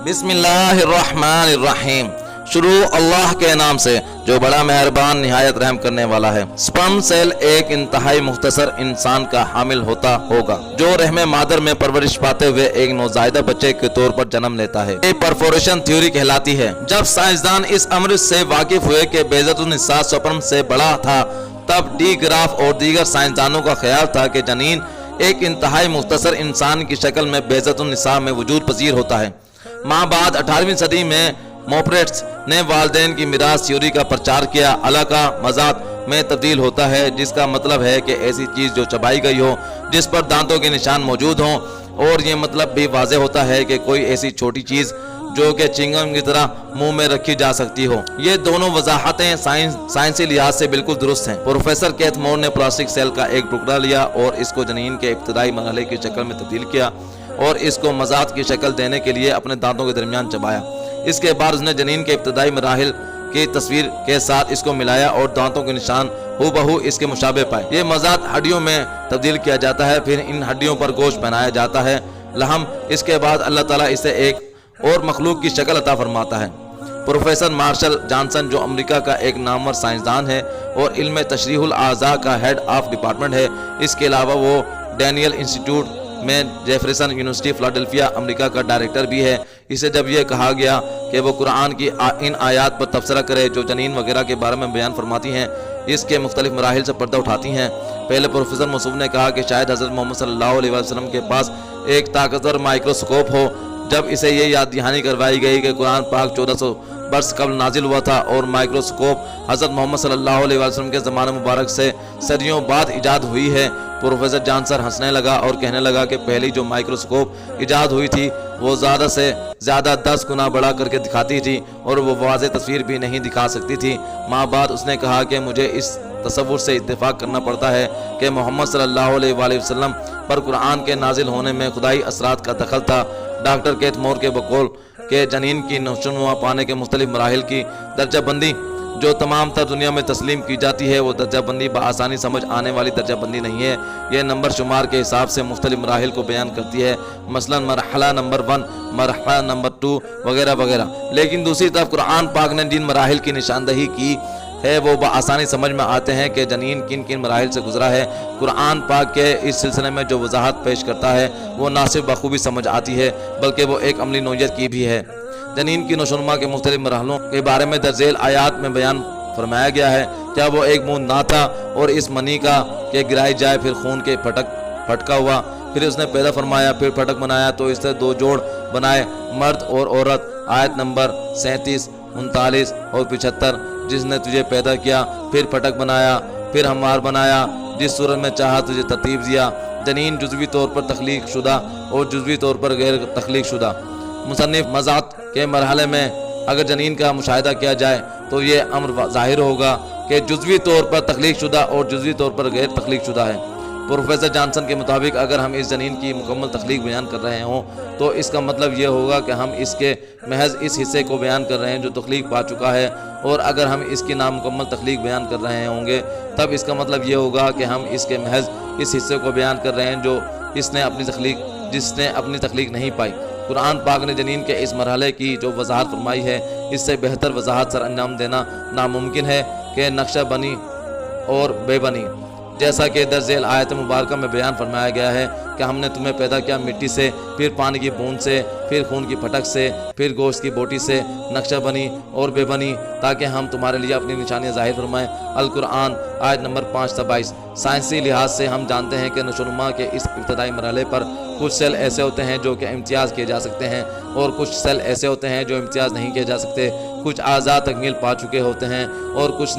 बिस्मिल्लाहिर्रहमानिर्रहीम। शुरू अल्लाह के नाम से जो बड़ा मेहरबान निहायत रहम करने वाला है। स्पर्म सेल एक इंतहाई मुख्तसर इंसान का हामिल होता होगा जो रहमे मादर में परवरिश पाते हुए एक नौज़ायदा बच्चे के तौर पर जन्म लेता है। ये परफोरेशन थ्योरी कहलाती है। जब साइंसदान इस अमर से वाकिफ हुए कि बेज़तुन निसा स्पर्म से बड़ा था, तब डी ग्राफ और दीगर साइंसदानों का ख्याल था कि जनीन एक इंतहाई मुख्तसर इंसान की शक्ल में बेज़तुन निसा में वजूद पजीर होता है। माँ बाद 18वीं सदी में मोपरेट्स ने वालदेन की मिरास थ्योरी का प्रचार किया। अला का मजाक में तब्दील होता है, जिसका मतलब है कि ऐसी चीज़ जो चबाई गई हो, जिस पर दांतों के निशान मौजूद हों, और ये मतलब भी वाज़े होता है कि कोई ऐसी छोटी चीज़ जो कि चिंगम की तरह मुंह में रखी जा सकती हो। ये दोनों वजाहतें साइंसी लिहाज से बिल्कुल दुरुस्त हैं। प्रोफेसर केथ मोर ने प्लास्टिक सेल का एक टुकड़ा लिया और इसको जनीन के इब्तदाई मरहले की शक्ल में तब्दील किया और इसको मजाक की शक्ल देने के लिए अपने दांतों के दरमियान चबाया। इसके बाद उसने जनीन के इब्तदाई मराहिल की तस्वीर के साथ इसको मिलाया और दांतों के निशान हूबहू इसके मुशाबे पाए। ये मजाक हड्डियों में तब्दील किया जाता है, फिर इन हड्डियों पर गोश्त पहनाया जाता है, लहम। इसके बाद अल्लाह ताला इसे एक और मखलूक की शक्ल अता फरमाता है। प्रोफेसर मार्शल जॉनसन, जो अमेरिका का एक नामवर साइंसदान है और इल्म तशरीहुल आज़ा का हेड ऑफ डिपार्टमेंट है, इसके अलावा वो डैनियल इंस्टीट्यूट में जेफरसन यूनिवर्सिटी फिलाडेल्फिया अमेरिका का डायरेक्टर भी है। इसे जब यह कहा गया कि वो कुरान की इन आयात पर तबसरा करे जो जनीन वगैरह के बारे में बयान फरमाती हैं, इसके मुख्तलिफ मराहिल से पर्दा उठाती हैं। पहले प्रोफेसर मसूद ने कहा कि शायद हज़रत मोहम्मद सल्लल्लाहु अलैहि वसल्लम के पास एक ताकतवर माइक्रोस्कोप हो। जब इसे ये याद दहानी करवाई गई कि कुरान पाक 1400 बरस कबल नाजिल हुआ था और माइक्रोस्कोप हज़रत मोहम्मद सल्लल्लाहु अलैहि वसल्लम के ज़माने मुबारक से सदियों बाद इजाद हुई है, प्रोफेसर जॉनसन हंसने लगा और कहने लगा कि पहली जो माइक्रोस्कोप इजाद हुई थी वो ज़्यादा से ज़्यादा 10 गुना बड़ा करके दिखाती थी और वो वाज़ेह तस्वीर भी नहीं दिखा सकती थी। माँ बाद उसने कहा कि मुझे इस तसव्वुर से इत्तेफाक करना पड़ता है कि मोहम्मद सल्लल्लाहु अलैहि वसल्लम पर कुरान के नाजिल होने में खुदाई असरात का दखल था। डॉक्टर केथ मोर के बकौल के जनीन की नौशनुमा पाने के मुख्तलिफ मराहिल की दर्जा बंदी जो तमाम तर दुनिया में तस्लीम की जाती है, वो दर्जा बंदी बआसानी समझ आने वाली दर्जा बंदी नहीं है। यह नंबर शुमार के हिसाब से मुख्तलिफ मराहिल को बयान करती है, मसलन मरहला नंबर 1, मरहला नंबर 2 वगैरह वगैरह। लेकिन दूसरी तरफ कुरान पाक ने जिन मराहिल की निशानदही की है वो बआसानी समझ में आते हैं कि जनीन किन किन मराहिल से गुजरा है। कुरान पाक के इस सिलसिले में जो वजाहत पेश करता है वो ना सिर्फ बखूबी समझ आती है बल्कि वो एक अमली नौयत की भी है। जनीन की नशोनुमा के मुख्तलिफ मरहलों के बारे में दर्जेल आयात में बयान फरमाया गया है। क्या वो एक बूंद ना था और इस मनी का के गिराई जाए, फिर खून के फटका हुआ, फिर उसने पैदा फरमाया, फिर फटक बनाया, तो इससे 2 जोड़ बनाए, मर्द और औरत। आयत नंबर 37, 39 और 75। जिसने तुझे पैदा किया, फिर फटक बनाया, फिर हमवार बनाया, जिस सूरत में चाहा तुझे तरतीब दिया। जनीन जुज़वी तौर पर तख्लीक शुदा और जुज़वी तौर पर गैर तख्लीक शुदा। मुसन्निफ मज़ात के मरहले में अगर जनीन का मुशाहिदा किया जाए तो ये अम्र ज़ाहिर होगा कि जुज़वी तौर पर तख्लीक शुदा और जुज़वी तौर पर गैर तख्लीक शुदा है। प्रोफेसर जॉनसन के मुताबिक अगर हम इस जनीन की मुकम्मल तख्लीक बयान कर रहे हों तो इसका मतलब ये होगा कि हम इसके महज इस हिस्से को बयान कर रहे हैं जो तख्लीक पा चुका है, और अगर हम इसकी नामुकम्मल तख्लीक बयान कर रहे होंगे तब इसका मतलब ये होगा कि हम इसके महज इस हिस्से को बयान कर रहे हैं जो जिसने अपनी तख्लीक नहीं पाई। कुरान पाक ने जनीन के इस मरहले की जो वजाहत फरमाई है, इससे बेहतर वजाहत सर अंजाम देना नामुमकिन है कि नक्शा बनी और बेबनी। जैसा कि दर्जेल आयत मुबारक में बयान फरमाया गया है कि हमने तुम्हें पैदा किया मिट्टी से, फिर पानी की बूंद से, फिर खून की फटक से, फिर गोश्त की बोटी से, नक्शा बनी और बेबनी, ताकि हम तुम्हारे लिए अपनी निशानियाँ ज़ाहिर फरमाएँ। अल कुरान आयत नंबर 5 से 22। साइंसी लिहाज से हम जानते हैं कि नशोनुमा के इस इब्तदाई मरहले पर कुछ सेल ऐसे होते हैं जो कि इम्तियाज़ किए जा सकते हैं और कुछ सेल ऐसे होते हैं जो इम्तियाज़ नहीं किए जा सकते। कुछ आज़ा तकमील पा चुके होते हैं और कुछ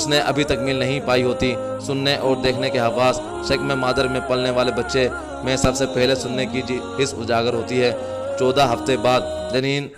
ने अभी तकमील नहीं पाई होती। सुनने और देखने के हवास शक में मादर में पलने वाले बच्चे में सबसे पहले सुनने की हिस्स उजागर होती है। 14 हफ्ते बाद जनीन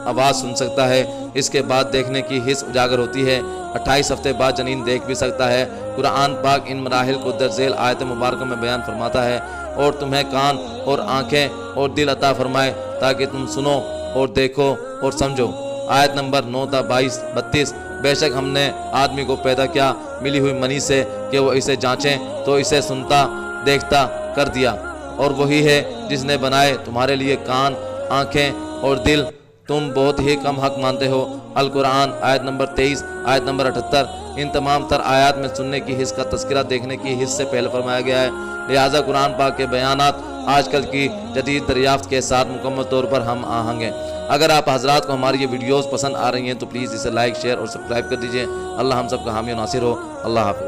आवाज़ सुन सकता है, इसके बाद देखने की हिस्स उजागर होती है। 28 हफ्ते बाद जनीन देख भी सकता है। कुरान पाक इन मराहिल को दर्जेल आयत मुबारक में बयान फरमाता है, और तुम्हें कान और आँखें और दिल अता फरमाए ताकि तुम सुनो और देखो और समझो। आयत नंबर 9-22-32। बेशक हमने आदमी को पैदा किया मिली हुई मनी से कि वो इसे जांचें, तो इसे सुनता देखता कर दिया, और वही है जिसने बनाए तुम्हारे लिए कान, आँखें اور دل تم بہت ہی کم حق مانتے ہو۔ القرآن آیت نمبر 23، آیت نمبر 78، ان تمام تر آیات میں سننے کی حس کا تذکرہ دیکھنے کی حس سے پہلے فرمایا گیا ہے، لہٰذا قرآن پاک کے بیانات آج کل کی جدید دریافت کے ساتھ مکمل طور پر ہم آہنگ ہیں۔ اگر آپ حضرات کو ہماری یہ ویڈیوز پسند آ رہی ہیں تو پلیز اسے لائک، شیئر اور سبسکرائب کر دیجئے۔ اللہ ہم سب کا حامی و ناصر ہو۔ اللہ حافظ۔